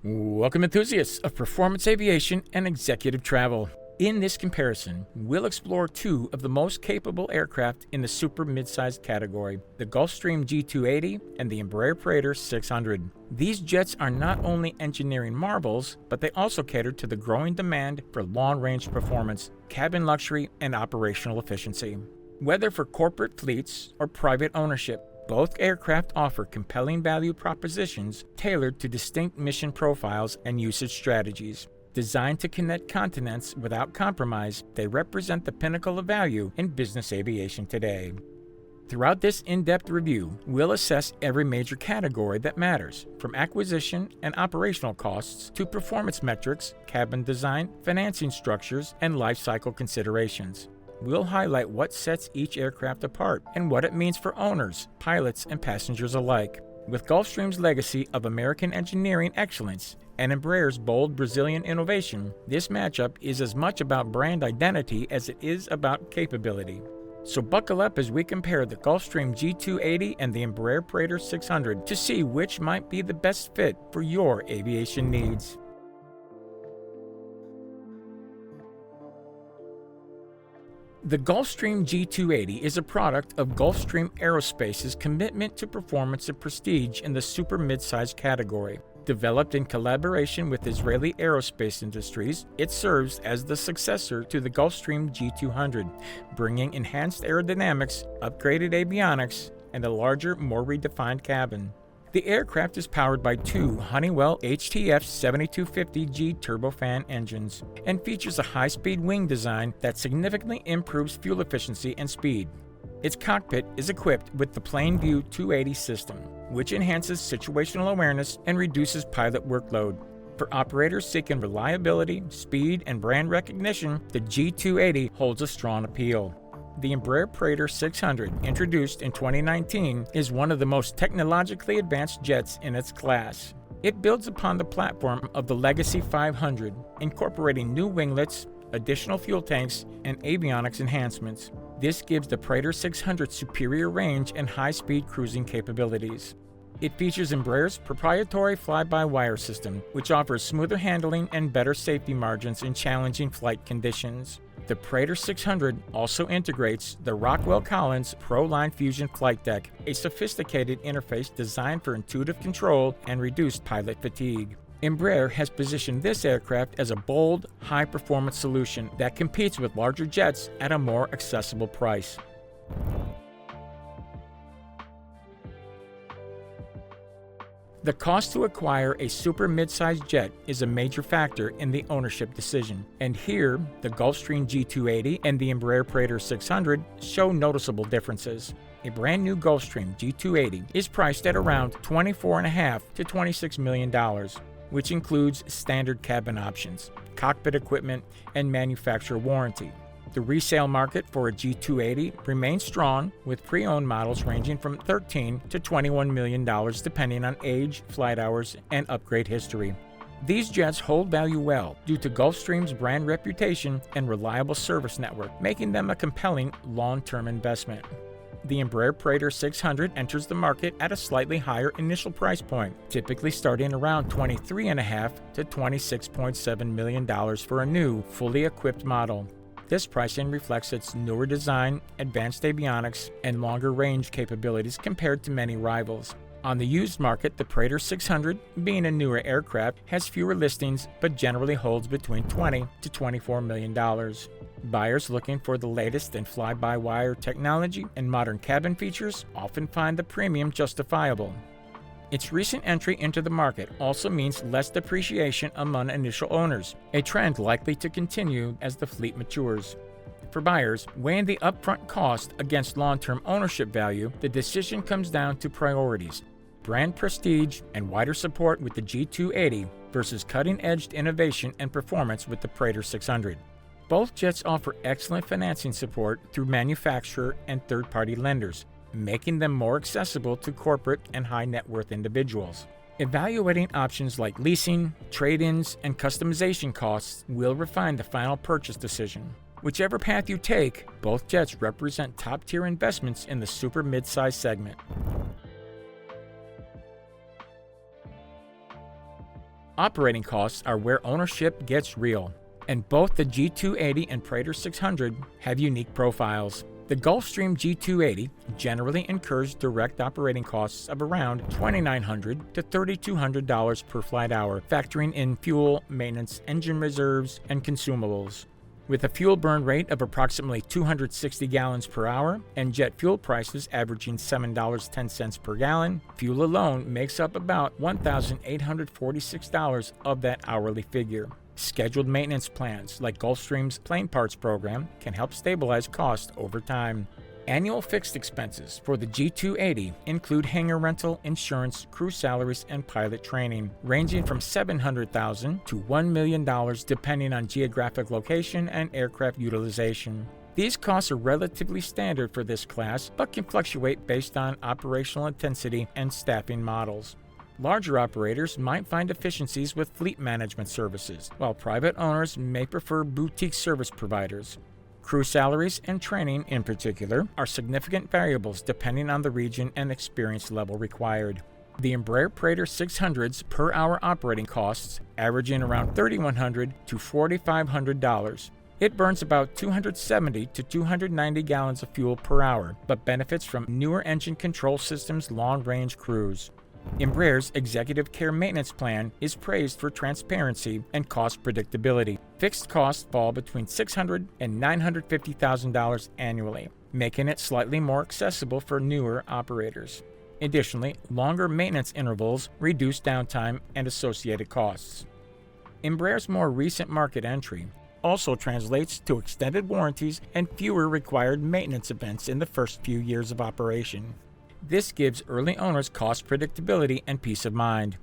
Welcome, enthusiasts of performance aviation and executive travel. In this comparison, we'll explore two of the most capable aircraft in the super-midsize category, the Gulfstream G280 and the Embraer Praetor 600. These jets are not only engineering marvels, but they also cater to the growing demand for long-range performance, cabin luxury, and operational efficiency. Whether for corporate fleets or private ownership, both aircraft offer compelling value propositions tailored to distinct mission profiles and usage strategies. Designed to connect continents without compromise, they represent the pinnacle of value in business aviation today. Throughout this in-depth review, we'll assess every major category that matters, from acquisition and operational costs to performance metrics, cabin design, financing structures, and life cycle considerations. We'll highlight what sets each aircraft apart and what it means for owners, pilots, and passengers alike. With Gulfstream's legacy of American engineering excellence and Embraer's bold Brazilian innovation, this matchup is as much about brand identity as it is about capability. So buckle up as we compare the Gulfstream G280 and the Embraer Praetor 600 to see which might be the best fit for your aviation needs. The Gulfstream G280 is a product of Gulfstream Aerospace's commitment to performance and prestige in the super-midsize category. Developed in collaboration with Israeli aerospace industries, it serves as the successor to the Gulfstream G200, bringing enhanced aerodynamics, upgraded avionics, and a larger, more redefined cabin. The aircraft is powered by two Honeywell HTF 7250G turbofan engines and features a high-speed wing design that significantly improves fuel efficiency and speed. Its cockpit is equipped with the PlaneView 280 system, which enhances situational awareness and reduces pilot workload. For operators seeking reliability, speed, and brand recognition, the G280 holds a strong appeal. The Embraer Praetor 600, introduced in 2019, is one of the most technologically advanced jets in its class. It builds upon the platform of the Legacy 500, incorporating new winglets, additional fuel tanks, and avionics enhancements. This gives the Praetor 600 superior range and high-speed cruising capabilities. It features Embraer's proprietary fly-by-wire system, which offers smoother handling and better safety margins in challenging flight conditions. The Praetor 600 also integrates the Rockwell Collins ProLine Fusion flight deck, a sophisticated interface designed for intuitive control and reduced pilot fatigue. Embraer has positioned this aircraft as a bold, high-performance solution that competes with larger jets at a more accessible price. The cost to acquire a super-midsize jet is a major factor in the ownership decision, and here, the Gulfstream G280 and the Embraer Praetor 600 show noticeable differences. A brand new Gulfstream G280 is priced at around $24.5 to $26 million, which includes standard cabin options, cockpit equipment, and manufacturer warranty. The resale market for a G280 remains strong, with pre-owned models ranging from $13 to $21 million depending on age, flight hours, and upgrade history. These jets hold value well due to Gulfstream's brand reputation and reliable service network, making them a compelling long-term investment. The Embraer Praetor 600 enters the market at a slightly higher initial price point, typically starting around $23.5 to $26.7 million for a new, fully equipped model. This pricing reflects its newer design, advanced avionics, and longer range capabilities compared to many rivals. On the used market, the Praetor 600, being a newer aircraft, has fewer listings but generally holds between $20 to $24 million. Buyers looking for the latest in fly-by-wire technology and modern cabin features often find the premium justifiable. Its recent entry into the market also means less depreciation among initial owners, a trend likely to continue as the fleet matures. For buyers, weighing the upfront cost against long-term ownership value, the decision comes down to priorities: brand prestige and wider support with the G280 versus cutting-edge innovation and performance with the Praetor 600. Both jets offer excellent financing support through manufacturer and third-party lenders, making them more accessible to corporate and high-net-worth individuals. Evaluating options like leasing, trade-ins, and customization costs will refine the final purchase decision. Whichever path you take, both jets represent top-tier investments in the super-midsize segment. Operating costs are where ownership gets real, and both the G280 and Praetor 600 have unique profiles. The Gulfstream G280 generally incurs direct operating costs of around $2,900 to $3,200 per flight hour, factoring in fuel, maintenance, engine reserves, and consumables. With a fuel burn rate of approximately 260 gallons per hour and jet fuel prices averaging $7.10 per gallon, fuel alone makes up about $1,846 of that hourly figure. Scheduled maintenance plans like Gulfstream's plane parts program can help stabilize costs over time. Annual fixed expenses for the G280 include hangar rental, insurance, crew salaries, and pilot training, ranging from $700,000 to $1 million depending on geographic location and aircraft utilization. These costs are relatively standard for this class, but can fluctuate based on operational intensity and staffing models. Larger operators might find efficiencies with fleet management services, while private owners may prefer boutique service providers. Crew salaries and training, in particular, are significant variables depending on the region and experience level required. The Embraer Praetor 600's per hour operating costs averaging around $3,100 to $4,500. It burns about 270 to 290 gallons of fuel per hour, but benefits from newer engine control systems' long-range crews. Embraer's Executive Care Maintenance Plan is praised for transparency and cost predictability. Fixed costs fall between $600,000 and $950,000 annually, making it slightly more accessible for newer operators. Additionally, longer maintenance intervals reduce downtime and associated costs. Embraer's more recent market entry also translates to extended warranties and fewer required maintenance events in the first few years of operation. This gives early owners cost predictability and peace of mind.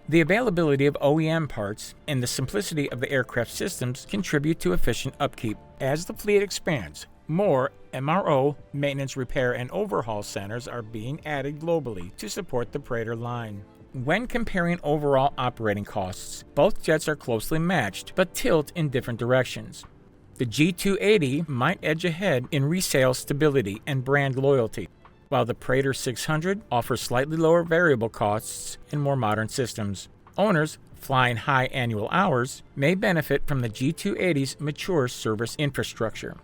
The availability of OEM parts and the simplicity of the aircraft systems contribute to efficient upkeep. As the fleet expands, more MRO, maintenance, repair, and overhaul centers are being added globally to support the Praetor line. When comparing overall operating costs, both jets are closely matched but tilt in different directions. The G280 might edge ahead in resale stability and brand loyalty, while the Praetor 600 offers slightly lower variable costs and more modern systems. Owners flying high annual hours may benefit from the G280's mature service infrastructure.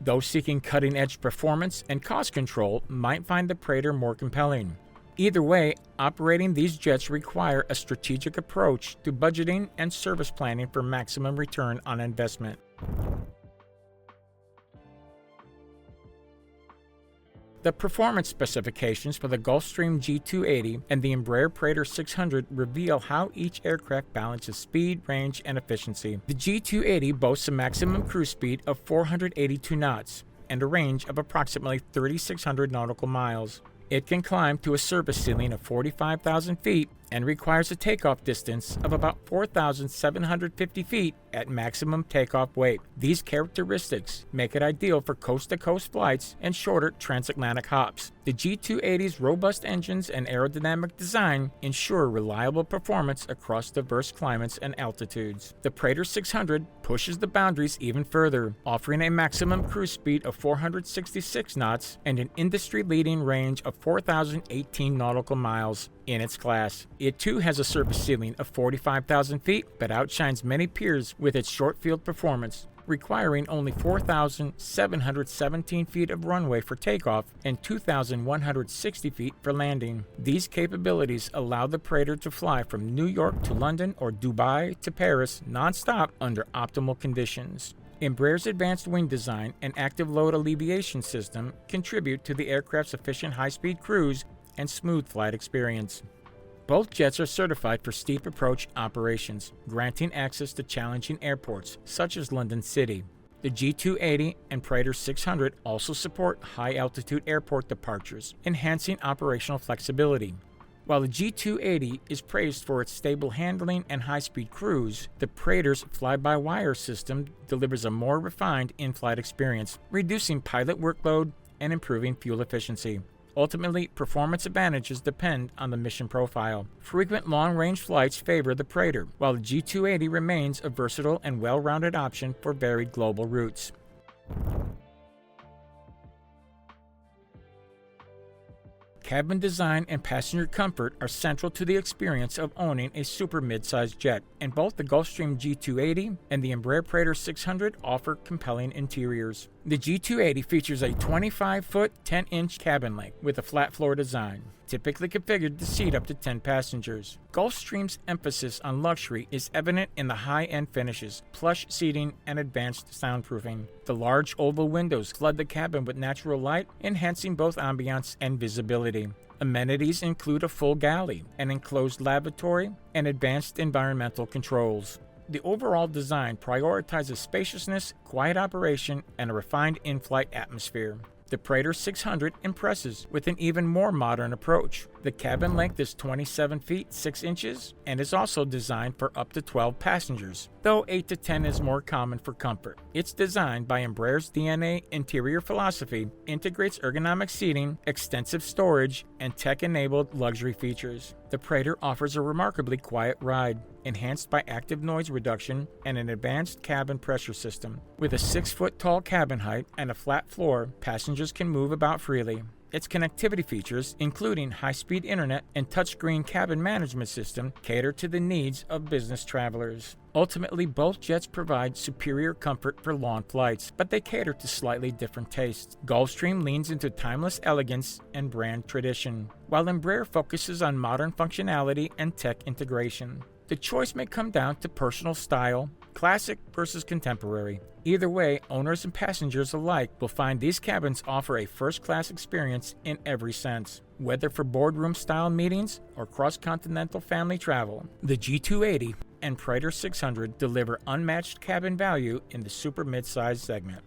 Those seeking cutting-edge performance and cost control might find the Praetor more compelling. Either way, operating these jets require a strategic approach to budgeting and service planning for maximum return on investment. The performance specifications for the Gulfstream G280 and the Embraer Praetor 600 reveal how each aircraft balances speed, range, and efficiency. The G280 boasts a maximum cruise speed of 482 knots and a range of approximately 3,600 nautical miles. It can climb to a service ceiling of 45,000 feet and requires a takeoff distance of about 4,750 feet at maximum takeoff weight. These characteristics make it ideal for coast-to-coast flights and shorter transatlantic hops. The G280's robust engines and aerodynamic design ensure reliable performance across diverse climates and altitudes. The Praetor 600 pushes the boundaries even further, offering a maximum cruise speed of 466 knots and an industry-leading range of 4,018 nautical miles in its class. It too has a service ceiling of 45,000 feet, but outshines many peers with its short field performance, requiring only 4,717 feet of runway for takeoff and 2,160 feet for landing. These capabilities allow the Praetor to fly from New York to London or Dubai to Paris nonstop under optimal conditions. Embraer's advanced wing design and active load alleviation system contribute to the aircraft's efficient high-speed cruise and smooth flight experience. Both jets are certified for steep approach operations, granting access to challenging airports such as London City. The G280 and Praetor 600 also support high-altitude airport departures, enhancing operational flexibility. While the G280 is praised for its stable handling and high-speed cruise, the Praetor's fly-by-wire system delivers a more refined in-flight experience, reducing pilot workload and improving fuel efficiency. Ultimately, performance advantages depend on the mission profile. Frequent long-range flights favor the Praetor, while the G280 remains a versatile and well-rounded option for varied global routes. Cabin design and passenger comfort are central to the experience of owning a super mid-sized jet, and both the Gulfstream G280 and the Embraer Praetor 600 offer compelling interiors. The G280 features a 25-foot, 10-inch cabin length with a flat floor design, typically configured to seat up to 10 passengers. Gulfstream's emphasis on luxury is evident in the high-end finishes, plush seating, and advanced soundproofing. The large oval windows flood the cabin with natural light, enhancing both ambiance and visibility. Amenities include a full galley, an enclosed lavatory, and advanced environmental controls. The overall design prioritizes spaciousness, quiet operation, and a refined in-flight atmosphere. The Praetor 600 impresses with an even more modern approach. The cabin length is 27 feet 6 inches and is also designed for up to 12 passengers, though 8 to 10 is more common for comfort. It's designed by Embraer's DNA interior philosophy, integrates ergonomic seating, extensive storage, and tech-enabled luxury features. The Praetor offers a remarkably quiet ride, enhanced by active noise reduction and an advanced cabin pressure system. With a 6-foot-tall cabin height and a flat floor, passengers can move about freely. Its connectivity features, including high-speed internet and touchscreen cabin management system, cater to the needs of business travelers. Ultimately, both jets provide superior comfort for long flights, but they cater to slightly different tastes. Gulfstream leans into timeless elegance and brand tradition, while Embraer focuses on modern functionality and tech integration. The choice may come down to personal style, classic versus contemporary. Either way, owners and passengers alike will find these cabins offer a first-class experience in every sense. Whether for boardroom-style meetings or cross-continental family travel, the G280 and Praetor 600 deliver unmatched cabin value in the super mid-size segment.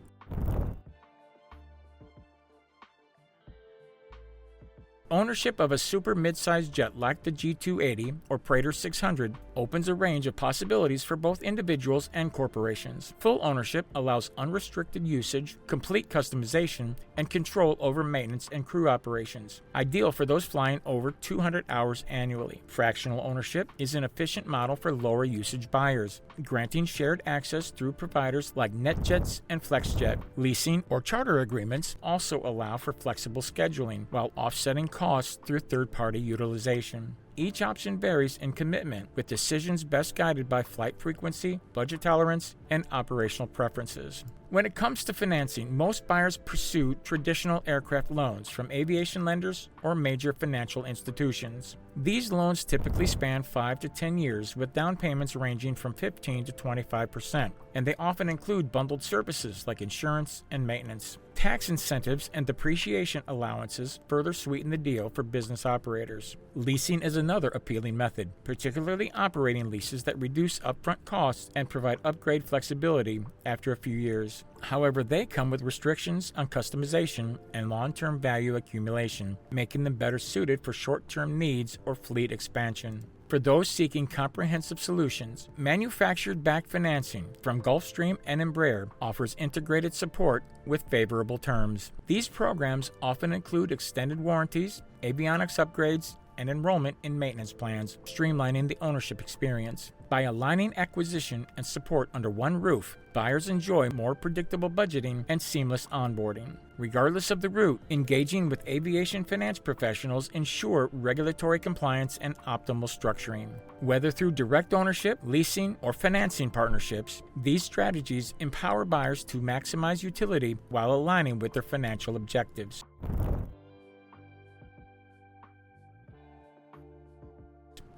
Ownership of a super mid-sized jet like the G280 or Praetor 600 opens a range of possibilities for both individuals and corporations. Full ownership allows unrestricted usage, complete customization, and control over maintenance and crew operations, ideal for those flying over 200 hours annually. Fractional ownership is an efficient model for lower usage buyers, granting shared access through providers like NetJets and FlexJet. Leasing or charter agreements also allow for flexible scheduling while offsetting costs through third-party utilization. Each option varies in commitment, with decisions best guided by flight frequency, budget tolerance, and operational preferences. When it comes to financing, most buyers pursue traditional aircraft loans from aviation lenders or major financial institutions. These loans typically span 5 to 10 years, with down payments ranging from 15 to 25%, and they often include bundled services like insurance and maintenance. Tax incentives and depreciation allowances further sweeten the deal for business operators. Leasing is another appealing method, particularly operating leases that reduce upfront costs and provide upgrade flexibility after a few years. However, they come with restrictions on customization and long-term value accumulation, making them better suited for short-term needs or fleet expansion. For those seeking comprehensive solutions, manufactured-backed financing from Gulfstream and Embraer offers integrated support with favorable terms. These programs often include extended warranties, avionics upgrades, and enrollment in maintenance plans, streamlining the ownership experience. By aligning acquisition and support under one roof, buyers enjoy more predictable budgeting and seamless onboarding. Regardless of the route, engaging with aviation finance professionals ensure regulatory compliance and optimal structuring. Whether through direct ownership, leasing, or financing partnerships, these strategies empower buyers to maximize utility while aligning with their financial objectives.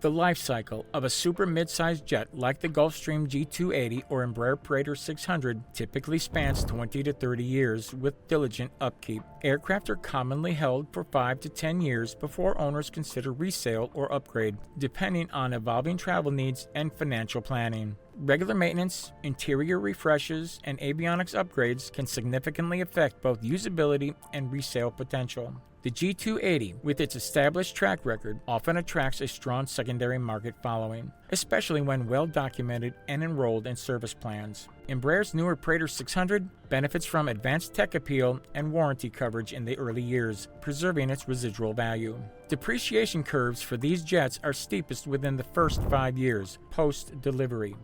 The life cycle of a super mid-sized jet like the Gulfstream G280 or Embraer Praetor 600 typically spans 20 to 30 years with diligent upkeep. Aircraft are commonly held for 5 to 10 years before owners consider resale or upgrade, depending on evolving travel needs and financial planning. Regular maintenance, interior refreshes, and avionics upgrades can significantly affect both usability and resale potential. The G280, with its established track record, often attracts a strong secondary market following, especially when well documented and enrolled in service plans. Embraer's newer Praetor 600 benefits from advanced tech appeal and warranty coverage in the early years, preserving its residual value. Depreciation curves for these jets are steepest within the first 5 years, post-delivery,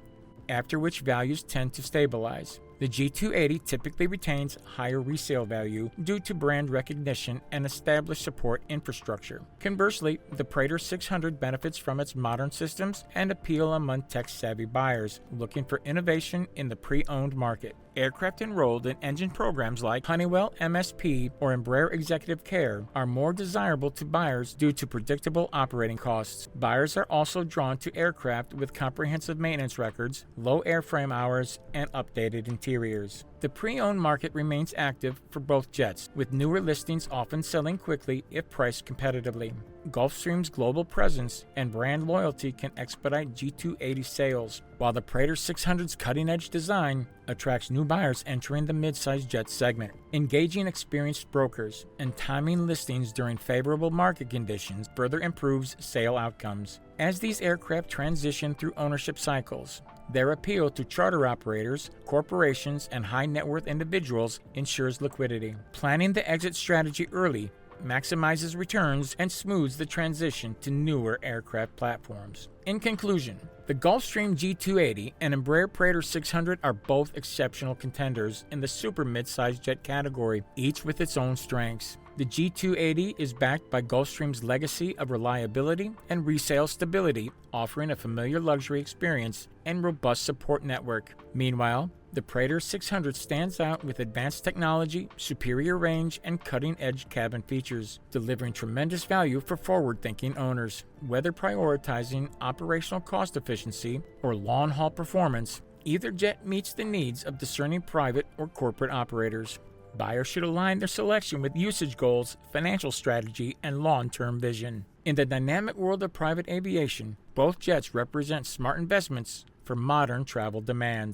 after which values tend to stabilize. The G280 typically retains higher resale value due to brand recognition and established support infrastructure. Conversely, the Praetor 600 benefits from its modern systems and appeal among tech-savvy buyers looking for innovation in the pre-owned market. Aircraft enrolled in engine programs like Honeywell MSP or Embraer Executive Care are more desirable to buyers due to predictable operating costs. Buyers are also drawn to aircraft with comprehensive maintenance records, low airframe hours, and updated interiors. The pre-owned market remains active for both jets, with newer listings often selling quickly if priced competitively. Gulfstream's global presence and brand loyalty can expedite G280 sales, while the Praetor 600's cutting-edge design attracts new buyers entering the midsize jet segment. Engaging experienced brokers and timing listings during favorable market conditions further improves sale outcomes. As these aircraft transition through ownership cycles, their appeal to charter operators, corporations, and high-net-worth individuals ensures liquidity. Planning the exit strategy early maximizes returns and smooths the transition to newer aircraft platforms. In conclusion, the Gulfstream G280 and Embraer Praetor 600 are both exceptional contenders in the super-midsize jet category, each with its own strengths. The G280 is backed by Gulfstream's legacy of reliability and resale stability, offering a familiar luxury experience and robust support network. Meanwhile, the Praetor 600 stands out with advanced technology, superior range, and cutting-edge cabin features, delivering tremendous value for forward-thinking owners. Whether prioritizing operational cost efficiency or long-haul performance, either jet meets the needs of discerning private or corporate operators. Buyers should align their selection with usage goals, financial strategy, and long-term vision. In the dynamic world of private aviation, both jets represent smart investments for modern travel demands.